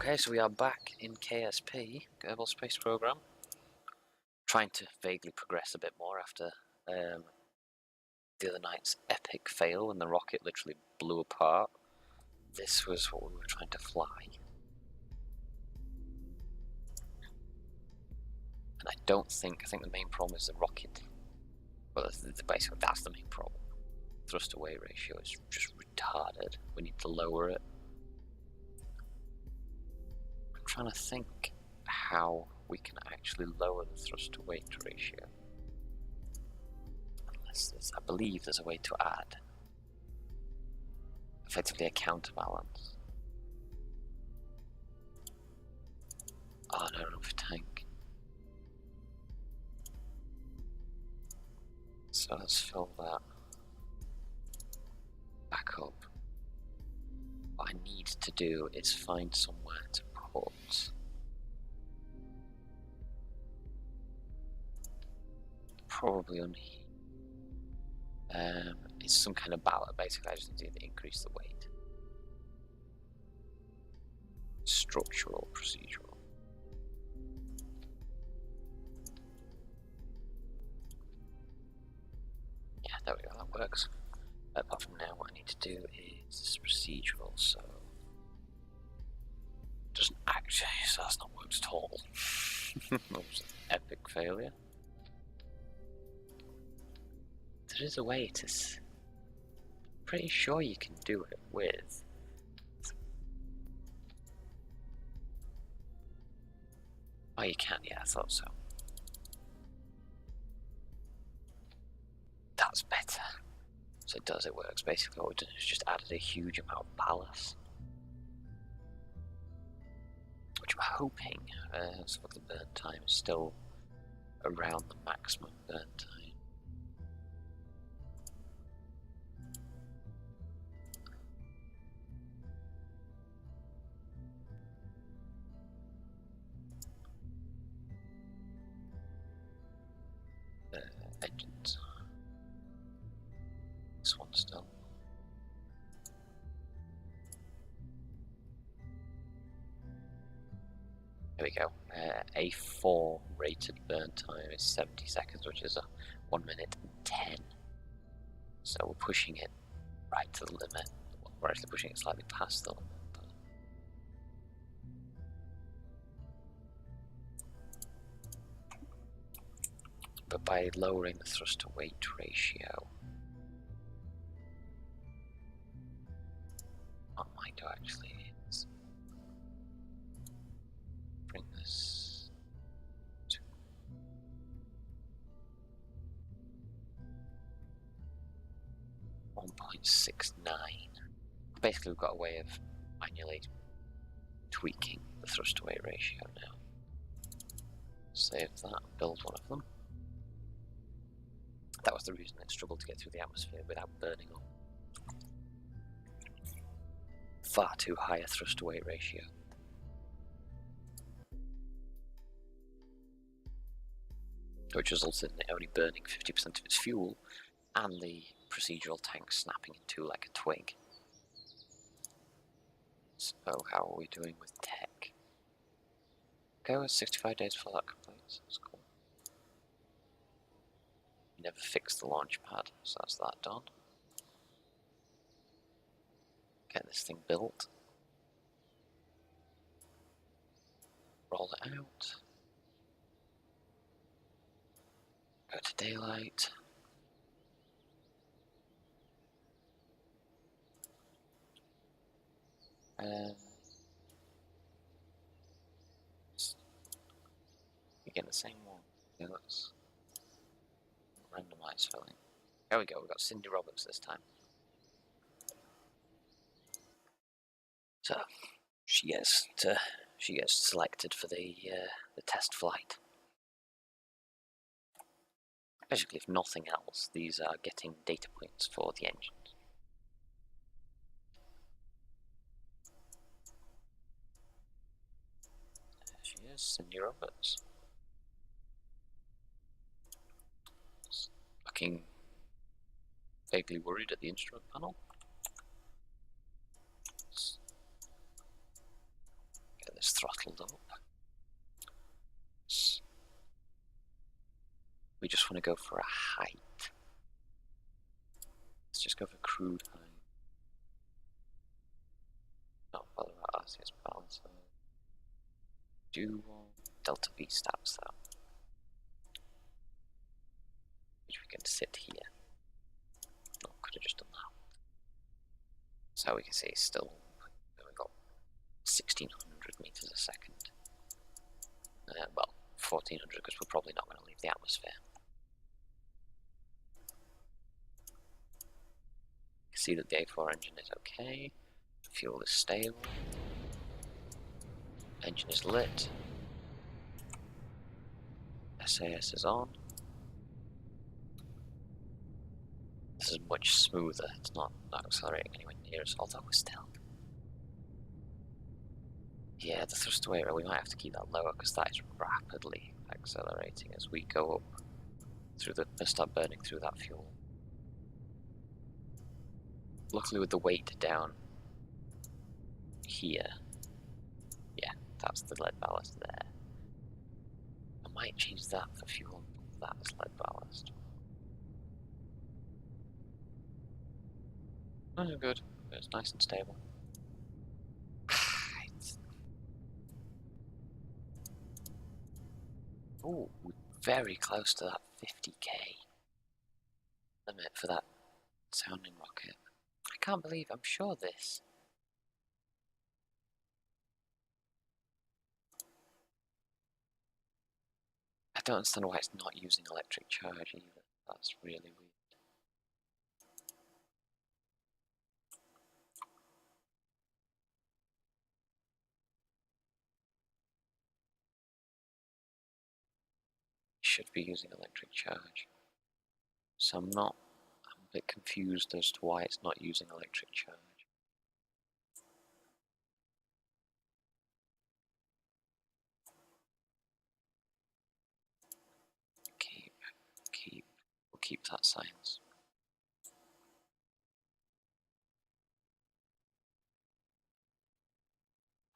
Okay, so we are back in KSP, Kerbal Space Program, trying to vaguely progress a bit more after the other night's epic fail when the rocket literally blew apart. This was what we were trying to fly. And I think the main problem is the rocket. Well, basically that's the main problem. Thrust away ratio is just retarded. We need to lower it. I'm trying to think how we can actually lower the thrust to weight ratio. I believe there's a way to add effectively a counterbalance. Oh no, not for tank. So let's fill that back up. What I need to do is find somewhere to put probably on here. It's some kind of ballot. Basically, I just need to increase the weight. Structural, procedural. Yeah, there we go. That works. Apart from now, what I need to do is procedural. So doesn't actually. So that's not worked at all. That was an epic failure. There is a way to. Pretty sure you can do it with. Oh, you can, yeah, I thought so. That's better. So it works. Basically what we've done is just added a huge amount of ballast. Which we're hoping, so the burn time is still around the maximum burn time. Engines. This one's done. There we go. A4 rated burn time is 70 seconds, which is 1 minute and 10. So we're pushing it right to the limit. We're actually pushing it slightly past the limit. But by lowering the thrust to weight ratio, what I might do actually is bring this to 1.69. Basically, we've got a way of manually tweaking the thrust to weight ratio now. Save that, build one of them. That was the reason it struggled to get through the atmosphere without burning up. Far too high a thrust to weight ratio. Which resulted in it only burning 50% of its fuel and the procedural tank snapping in two like a twig. So how are we doing with tech? Okay, we're 65 days before that completes. That's cool. We never fixed the launch pad, so that's that done. Get this thing built. Roll it out. Go to daylight. Again, the same one. Yeah, let's randomize filling. There we go, we've got Cindy Roberts this time. So she gets selected for the test flight. Basically, if nothing else, these are getting data points for the engines. There she is, Cindy Roberts. Looking vaguely worried at the instrument panel. throttled up. We just want to go for a height. Let's just go for crude height. Not bother about RCS balance. Do delta V stats though, which we can sit here. No, could have just done that. So we can see still we've got 1600 meters a second. Well, 1400 because we're probably not going to leave the atmosphere. You can see that the A4 engine is okay. Fuel is stable. Engine is lit. SAS is on. This is much smoother. It's not accelerating anywhere near us, although we're still. Yeah, the thrust away rate, we might have to keep that lower because that is rapidly accelerating as we go up through the start burning through that fuel. Luckily with the weight down here, yeah, that's the lead ballast there. I might change that for fuel and put that as lead ballast. Oh, good. It's nice and stable. Ooh, we're very close to that 50k limit for that sounding rocket. I can't believe I'm sure this. I don't understand why it's not using electric charge either. That's really weird. Should be using electric charge. So I'm a bit confused as to why it's not using electric charge. We'll keep that science.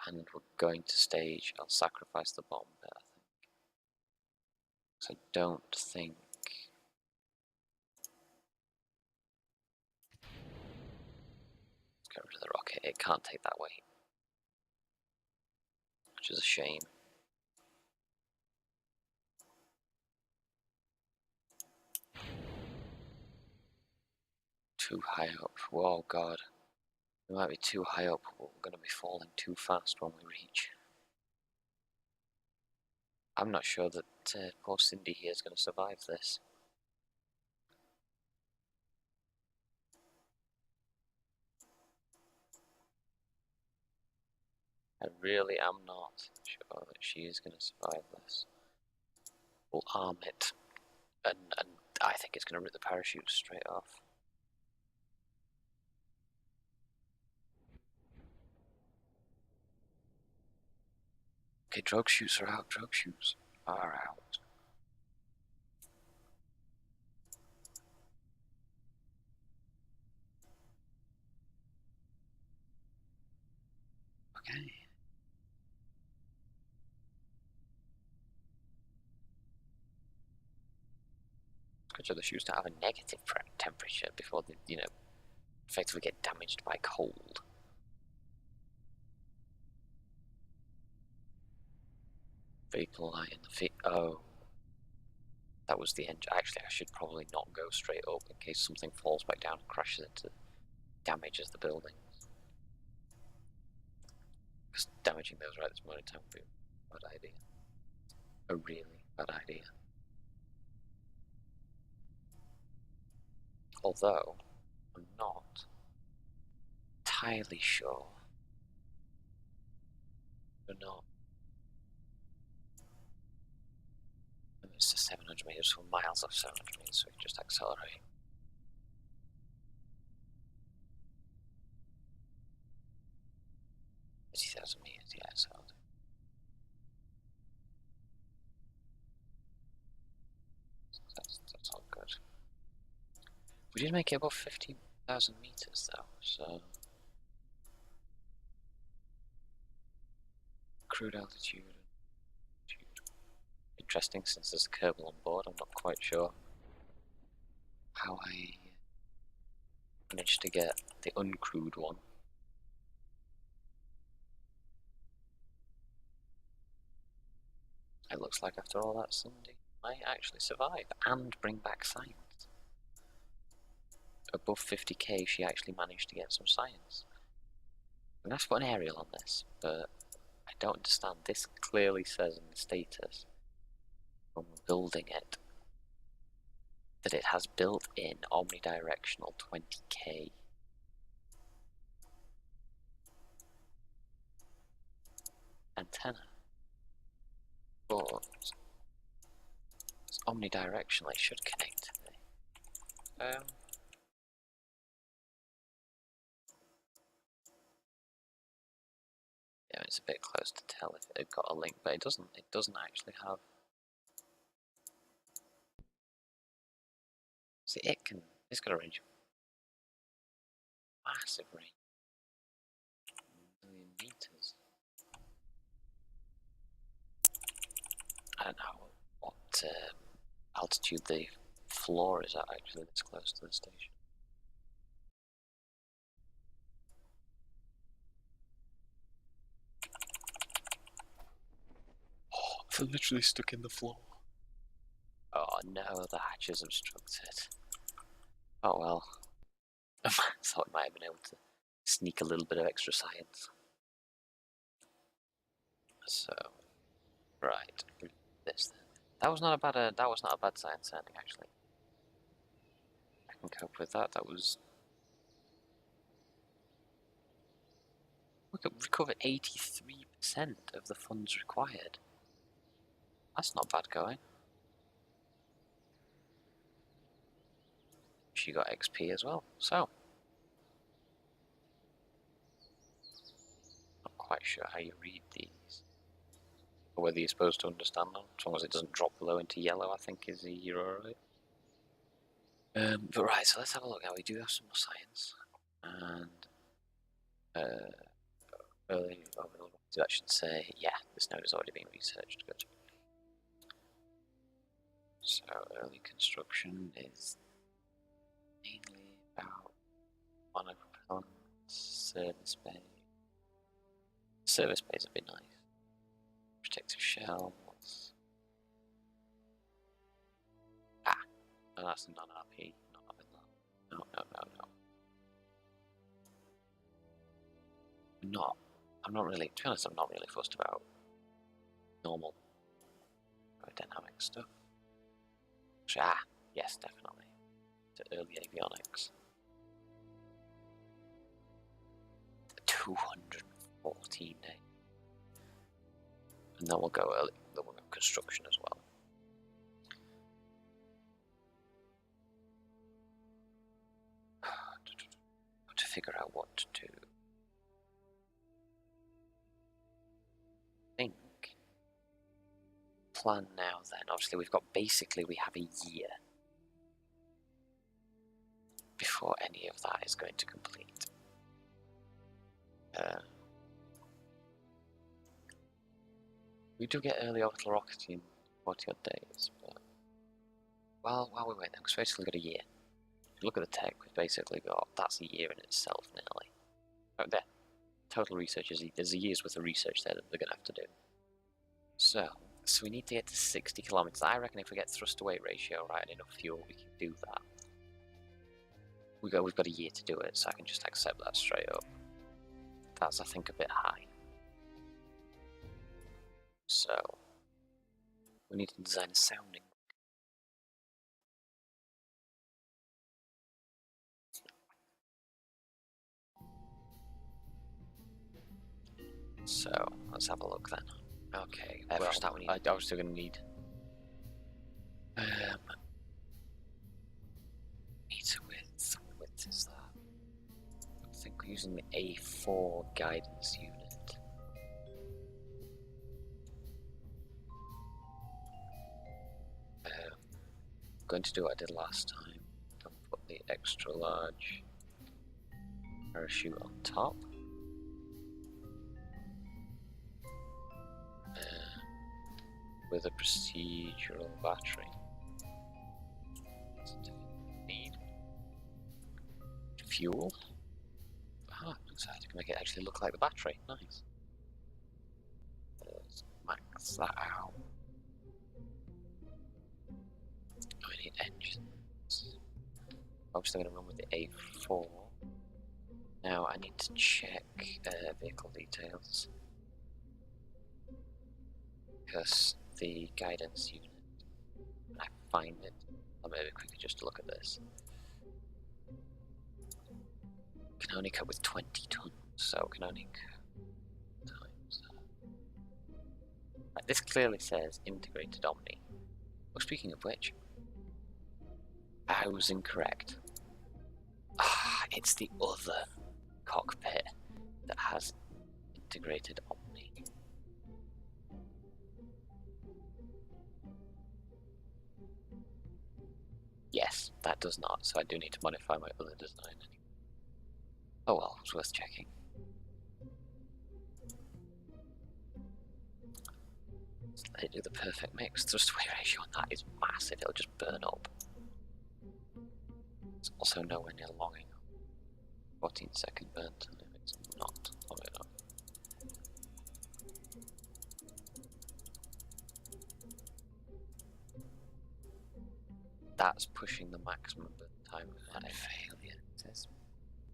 And we're going to stage, I'll sacrifice the bomb bit, I think. Because I don't think... Let's get rid of the rocket, it can't take that weight. Which is a shame. Too high up, whoa god. We might be too high up, but we're going to be falling too fast when we reach. I'm not sure that poor Cindy here is going to survive this. I really am not sure that she is going to survive this. We'll arm it, and I think it's going to rip the parachute straight off. Okay, drogue chutes are out, drogue chutes are out. Okay. Good job the shoes don't have a negative temperature before they, effectively get damaged by cold. Vehicle light in the feet. Oh. That was the engine. Actually, I should probably not go straight up in case something falls back down and crashes into, damages the buildings. Because damaging those right this moment in time would be a bad idea. A really bad idea. Although, I'm not entirely sure. We're not. It's to 700 meters, so miles off 700 meters, so we can just accelerate. meters, yeah, so. That's all good. We did make it above 15,000 meters though, so. crude altitude. Interesting, since there's a Kerbal on board, I'm not quite sure how I managed to get the uncrewed one. It looks like after all that, Cindy might actually survive and bring back science. Above 50k, she actually managed to get some science. I'm going to have to put an aerial on this, but I don't understand. This clearly says in the status when we're building it that it has built-in omnidirectional 20k. Antenna. But it's omnidirectional, it should connect to the yeah, it's a bit close to tell if it got a link, but it doesn't actually have. See, it's got a range, massive range, 1,000,000 meters. I don't know what altitude the floor is at actually this close to the station. Oh, they're literally stuck in the floor. Oh no, the hatch is obstructed. Oh well. I thought I might have been able to sneak a little bit of extra science. So, right, this then. That was not a bad science ending actually. I can cope with that. That was. We could recover 83% of the funds required. That's not bad going. She got XP as well, so. Not quite sure how you read these. Or whether you're supposed to understand them. As long as it doesn't drop below into yellow, I think you're alright. But right, so let's have a look now. We do have some more science. And early overall, that should say, yeah, this node has already been researched. Good. So early construction is mainly about monopropellant, service bay. Service bays would be nice. Protective shells. Ah, no, that's a non-RP. Not having that. No. I'm not really, to be honest, I'm not really fussed about normal aerodynamic stuff. Yes, definitely. To early avionics. 214 days. And then we'll go early, then we'll go construction as well. To figure out what to do. I think plan now then. Obviously we have a year before any of that is going to complete. We do get early orbital rocketing in 40 odd days, but while we wait then, because we've basically got a year. If you look at the tech, we've basically got, that's a year in itself nearly. Oh, there. Total research there's a year's worth of research there that they're going to have to do. So we need to get to 60 kilometers. I reckon if we get thrust to weight ratio right and enough fuel, we can do that. We've got a year to do it, so I can just accept that straight up. That's, I think, a bit high. So we need to design a sounding. So let's have a look then. Okay, well, that we need. I was still going to need meter width. What width is that? I think we're using the A4 guidance unit. I'm going to do what I did last time. I'll put the extra large parachute on top. with a procedural battery. Need fuel. Ah, looks like I can make it actually look like the battery. Nice. Let's max that out. I need engines. Obviously, I'm going to run with the A4. Now I need to check vehicle details because the guidance unit, when I find it, I'll maybe quickly just look at this. Can only cope with 20 tons, so can only cope times. Right, this clearly says integrated Omni. Oh, speaking of which, I was incorrect. Ah, it's the other cockpit that has integrated Omni. Yes, that does not, so I do need to modify my other design. Oh well, it's worth checking. Let's let it do the perfect mix. Thrust weight ratio on that is massive, it'll just burn up. It's also nowhere near long enough. 14-second burn time, it's not long enough. That's pushing the maximum burn time without a failure.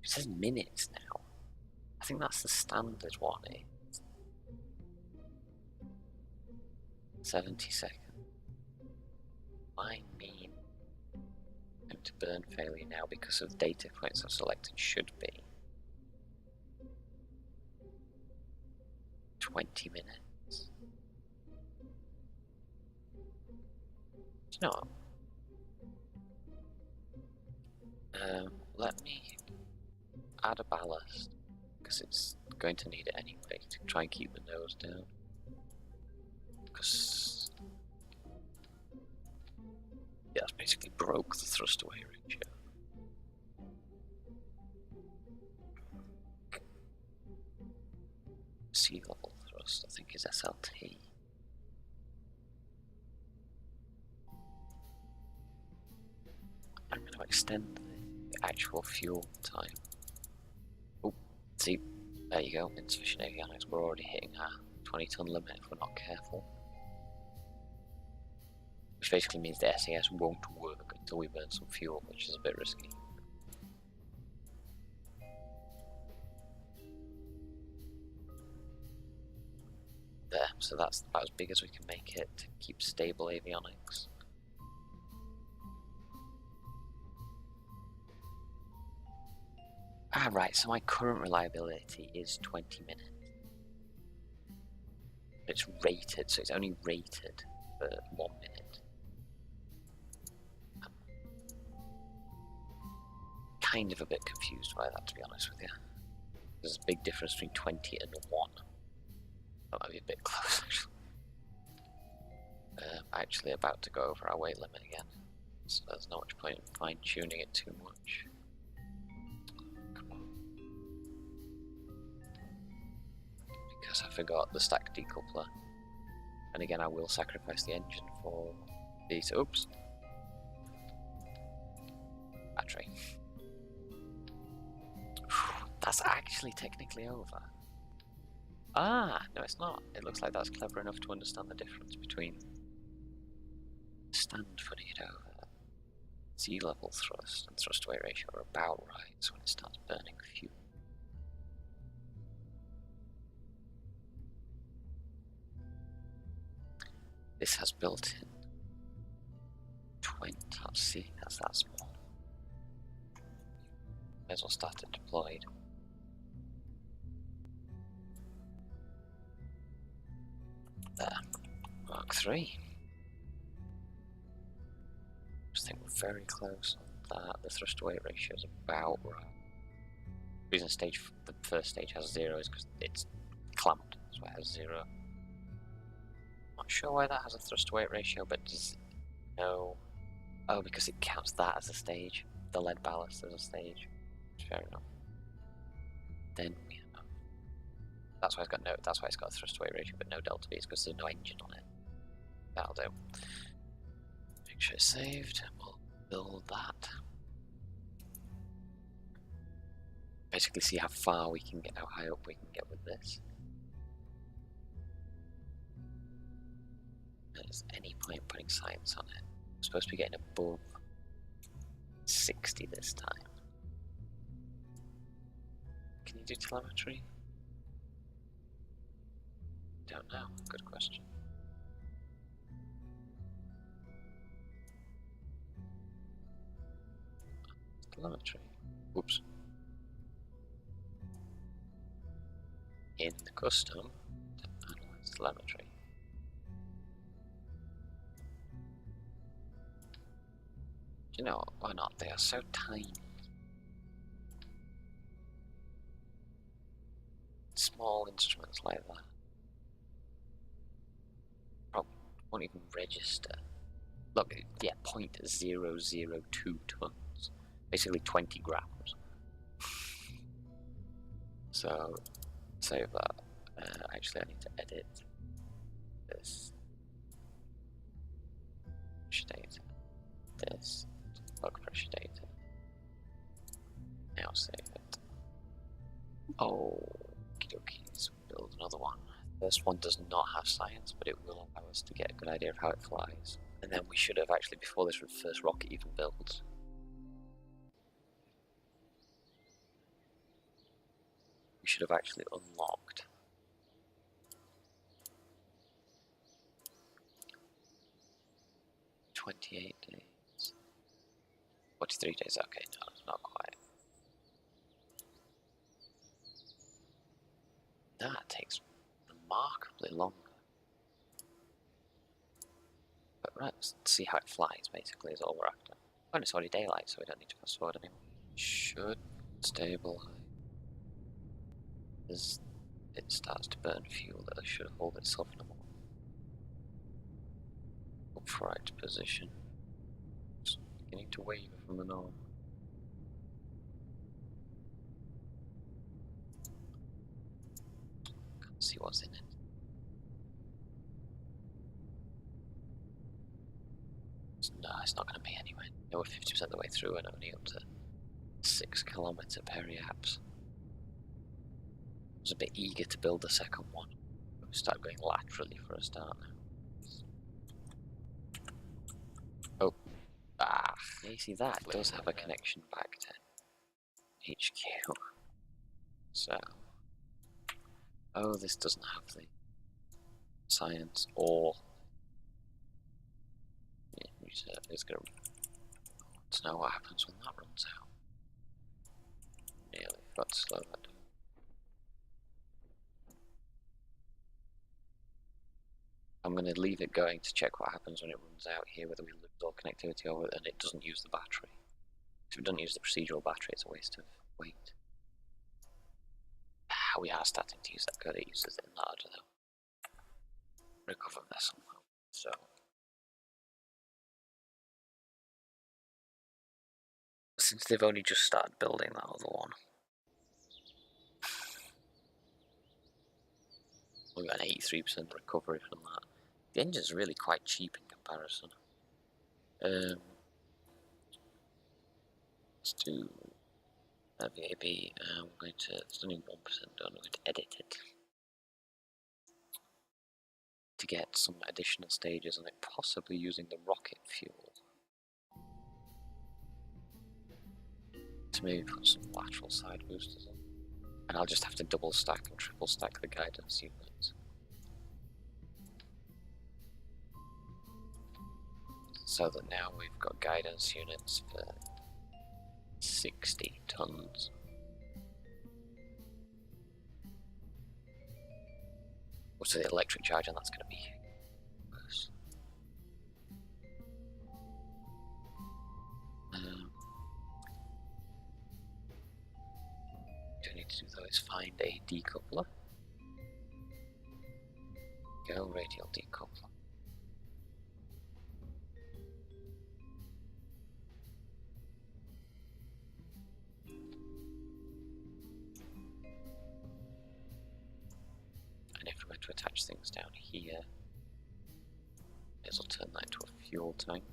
It says minutes now. I think that's the standard one. It's 70 seconds. I mean, to burn failure now because of data points I've selected should be 20 minutes. It's not. Let me add a ballast because it's going to need it anyway to try and keep the nose down. Because yeah, that's basically broke the thrust away ratio. Sea level thrust, I think, is SLT. I'm going to extend the actual fuel time. Oh, see, there you go, insufficient avionics. We're already hitting our 20-ton limit if we're not careful. Which basically means the SAS won't work until we burn some fuel, which is a bit risky. There, so that's about as big as we can make it to keep stable avionics. Ah, right, so my current reliability is 20 minutes. It's rated, so it's only rated for 1 minute. I'm kind of a bit confused by that, to be honest with you. There's a big difference between 20 and 1. That might be a bit close, actually. Actually about to go over our weight limit again, so there's not much point in fine-tuning it too much. Come on. Because I forgot the stack decoupler. And again, I will sacrifice the engine for these. Oops. Battery. That's actually technically over. Ah, no it's not. It looks like that's clever enough to understand the difference between stand putting it over. Sea level thrust and thrust weight ratio are about right, so when it starts burning fuel. This has built in 20. Let's see, that's that small. Might as well start it deployed. There. Mark 3. I think we're very close on that. The thrust to weight ratio is about right. The reason the first stage has 0 is because it's clamped, so it has 0. Not sure why that has a thrust to weight ratio, but does no. Oh, because it counts that as a stage. The lead ballast as a stage. Fair enough. Then we have. That's why it's got a thrust to weight ratio, but no delta V, because there's no engine on it. That'll do. Make sure it's saved. We'll build that. Basically see how far we can get, how high up we can get with this. There's any point putting science on it. We're supposed to be getting above 60 this time. Can you do telemetry? Don't know. Good question. Telemetry. Oops. In the custom, analyze telemetry. You know, why not? They are so tiny. Small instruments like that probably won't even register. Look, yeah, 0.002 tons. Basically 20 grams. So, save that. Actually, I need to edit this. Pressure data. This. Blood pressure data. Now save it. Oh, okie dokies. Build another one. First one does not have science, but it will allow us to get a good idea of how it flies. And then we should have actually, before this first rocket even builds, we should have actually unlocked $28 days. 43 days, okay, no, it's not quite. That takes remarkably longer. But right, let's see how it flies, basically, is all we're after. Oh, and it's already daylight, so we don't need to fast forward anymore. Should stabilize. As it starts to burn fuel, it should hold itself in a more upright position. It's beginning to waver from the norm. Can't see what's in it. No, it's not going to be anyway. Yeah, we're 50% of the way through and only up to 6 kilometer periaps. I was a bit eager to build the second one. We'll start going laterally for a start now. Oh. Ah. Yeah, you see that? It does have a connection back to HQ. So. Oh, this doesn't have the science or. Yeah, it's going to know what happens when that runs out. Nearly forgot to slow that down. I'm going to leave it going to check what happens when it runs out here, whether we lose all connectivity or and it doesn't use the battery. If it doesn't use the procedural battery, it's a waste of weight. We are starting to use that code. It uses it larger though. Recover vessel. So since they've only just started building that other one, we got an 83% recovery from that. The engine's really quite cheap in comparison. Let's do VAB. We're going to, it's only 1% done, we're going to edit it to get some additional stages on it, possibly using the rocket fuel to maybe put some lateral side boosters in. And I'll just have to double stack and triple stack the guidance units. So that now we've got guidance units for 60 tons. So the electric charge on that's going to be worse. Do I need to do though is find a decoupler. Go radial decoupler. And if we're going to attach things down here, This will turn that into a fuel tank.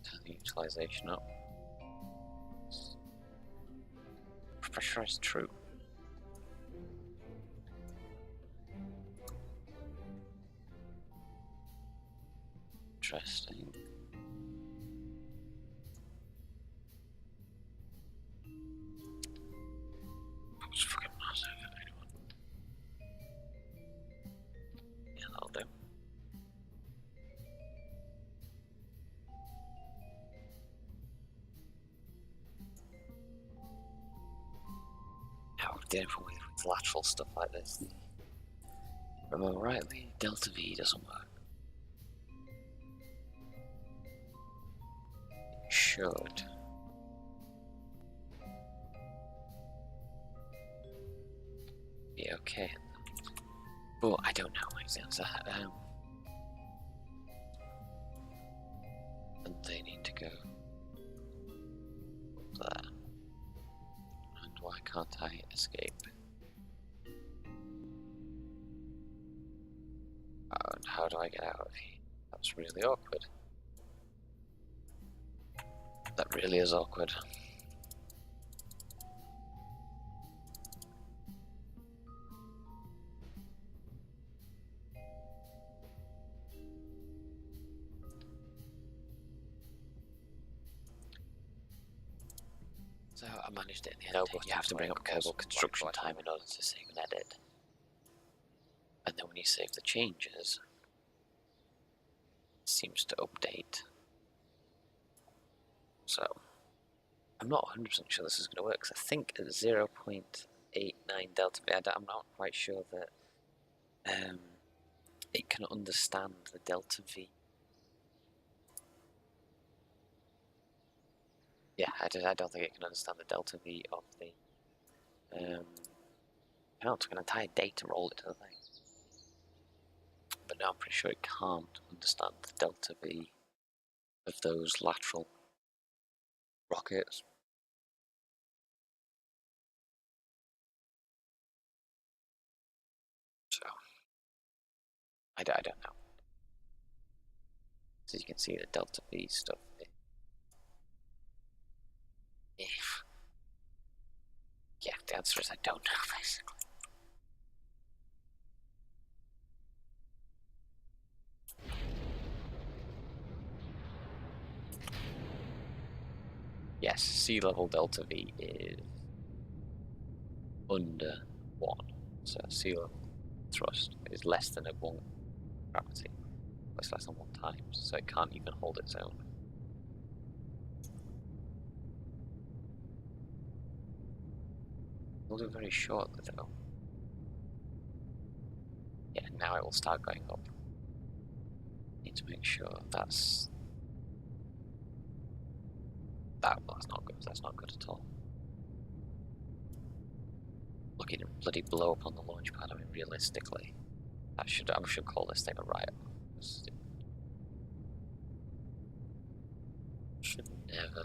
Turn the utilization up. Pressurized true. Interesting. That was fucking massive. Yeah, that'll do. Now we're dealing with lateral stuff like this. Remember rightly, Delta V doesn't work. It should. Be okay. But I don't know is the answer. And they need to go up there. And why can't I escape? And how do I get out of here? That's really awkward. That really is awkward. So I managed it in the end. You have to bring up Kerbal construction time in order to save and edit. And then when you save the changes, it seems to update. So I'm not 100% sure this is going to work, because I think at 0.89 delta V, I'm not quite sure that it can understand the delta V. Yeah, I don't think it can understand the delta V of the I took an entire day to roll it to the thing. But now I'm pretty sure it can't understand the delta V of those lateral rockets. So I don't know. So you can see the delta V stuff. Yeah, the answer is I don't know, basically. Yes, sea level delta V is under 1. So sea level thrust is less than 1 gravity. It's less than 1 times, so it can't even hold its own. It'll do very shortly though. Yeah, now it will start going up. Need to make sure that's well, that's not good. That's not good at all. Looking to bloody blow up on the launch pad. I mean, realistically, I should call this thing a riot. Should never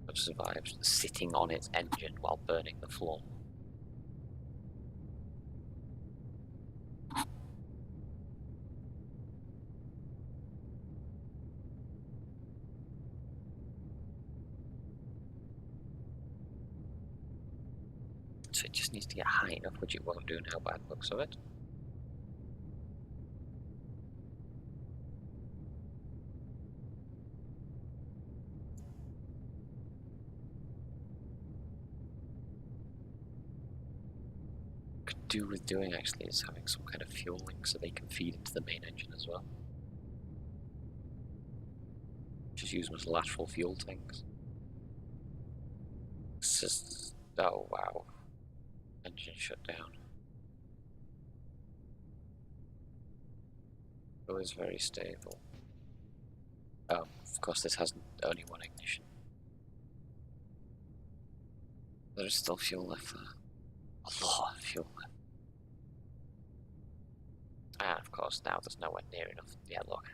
have survived sitting on its engine while burning the floor. So it just needs to get high enough, which it won't do now by the looks of it. Could do with doing actually is having some kind of fuel link so they can feed into the main engine as well. Just use them as lateral fuel tanks. This is, oh wow. Engine shut down. It was very stable. Oh, of course this has only 1 ignition. There is still fuel left there. A lot of fuel left. And of course now there's nowhere near enough. Yeah, look.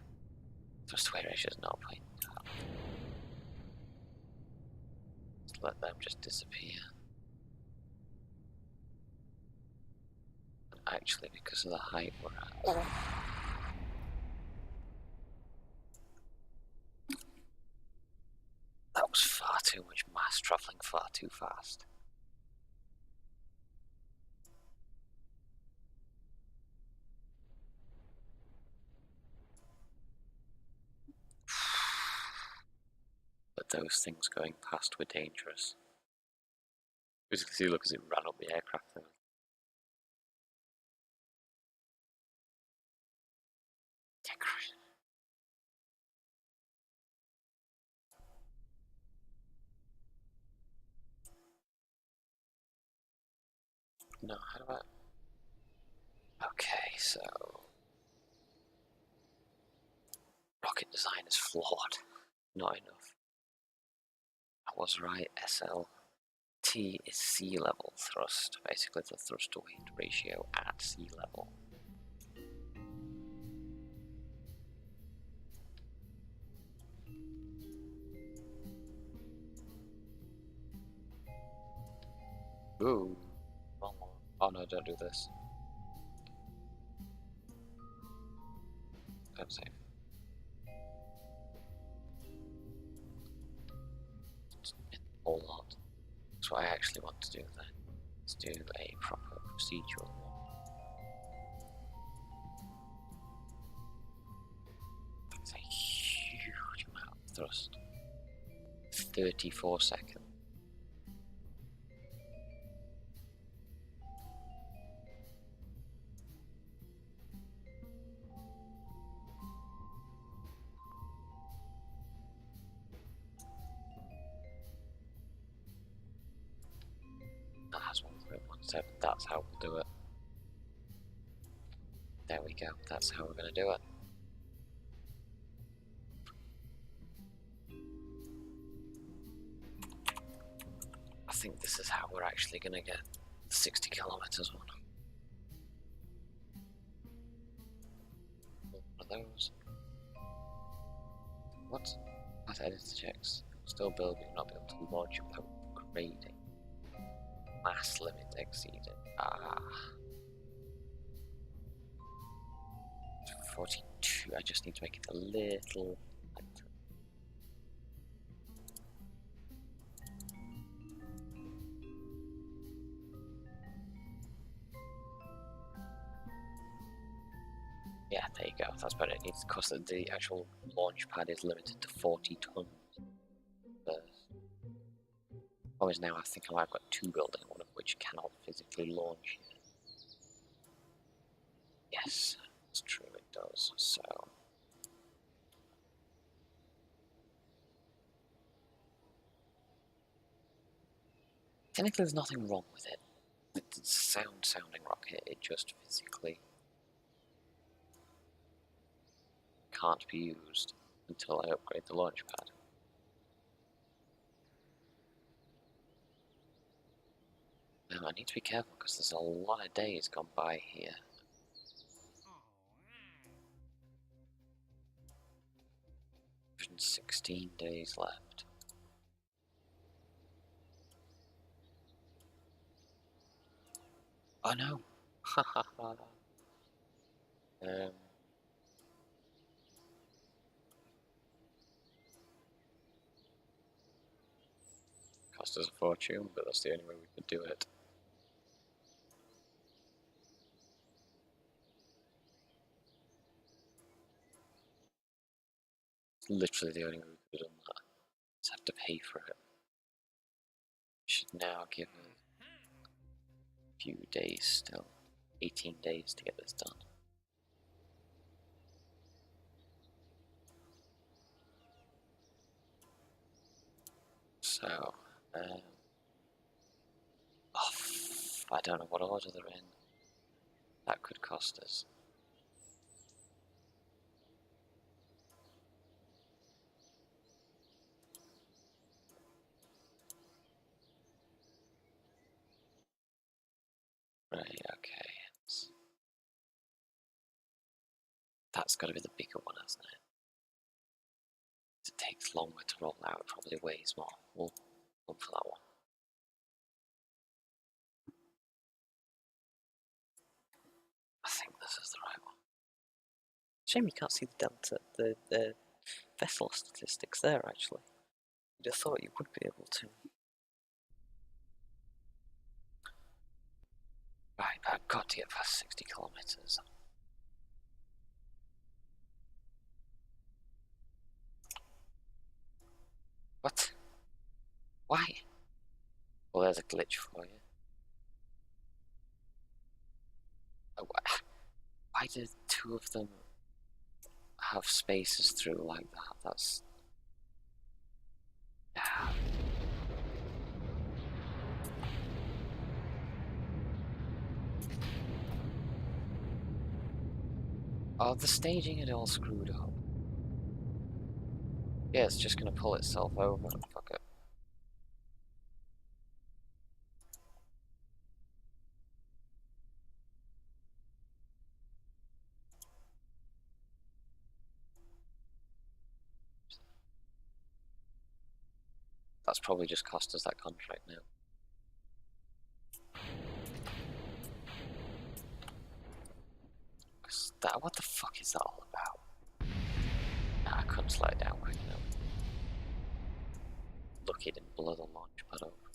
Thrust to weight ratio is 0.0. Just let them just disappear. actually, because of the height we're at. That was far too much mass travelling far too fast. But those things going past were dangerous. As you can see, look as it ran up the aircraft there. No, how do I... Okay, so... rocket design is flawed. Not enough. I was right, SLT is sea level thrust. Basically the thrust to weight ratio at sea level. Ooh. Oh no, don't do this. I'm safe. Hold on. That's what I actually want to do then. Let's do a proper procedural one. That's a huge amount of thrust. 34 seconds. That has 1.17. That's how we'll do it. There we go. That's how we're going to do it. I think this is how we're actually going to get the 60 kilometers one. One of those. What? That editor checks. Still building, not be able to launch without upgrading. Mass limit exceeded. 42. I just need to make it a little lighter. Yeah, there you go. That's better. It needs, because the actual launch pad is limited to 40 tons. Always now I think I've got two buildings, one of which cannot physically launch yet. Yes, it's true, it does. So technically there's nothing wrong with it. It's a sounding rocket, it just physically can't be used until I upgrade the launch pad. Now I need to be careful because there's a lot of days gone by here. 116 days left. Oh no! Cost us a fortune, but that's the only way we could do it. It's literally the only way we could have done that. Just have to pay for it. Should now give it a few days still. 18 days to get this done. So, I don't know what order they're in. That could cost us. Right, okay. That's got to be the bigger one, hasn't it? It takes longer to roll out, it probably weighs more. We'll look for that one. shame you can't see the delta, the vessel statistics there, actually. You'd have thought you would be able to. Right, I've got to get past 60 kilometers. What? Why? Well, there's a glitch for you. Oh, why did two of them have spaces through like that? That's... Yeah. Oh, the staging had all screwed up. Yeah, it's just gonna pull itself over. Fuck it. That's probably just cost us that contract now. That, what the fuck is that all about? Nah, I couldn't slow it down quick enough. Lucky it didn't blow the launch pad open.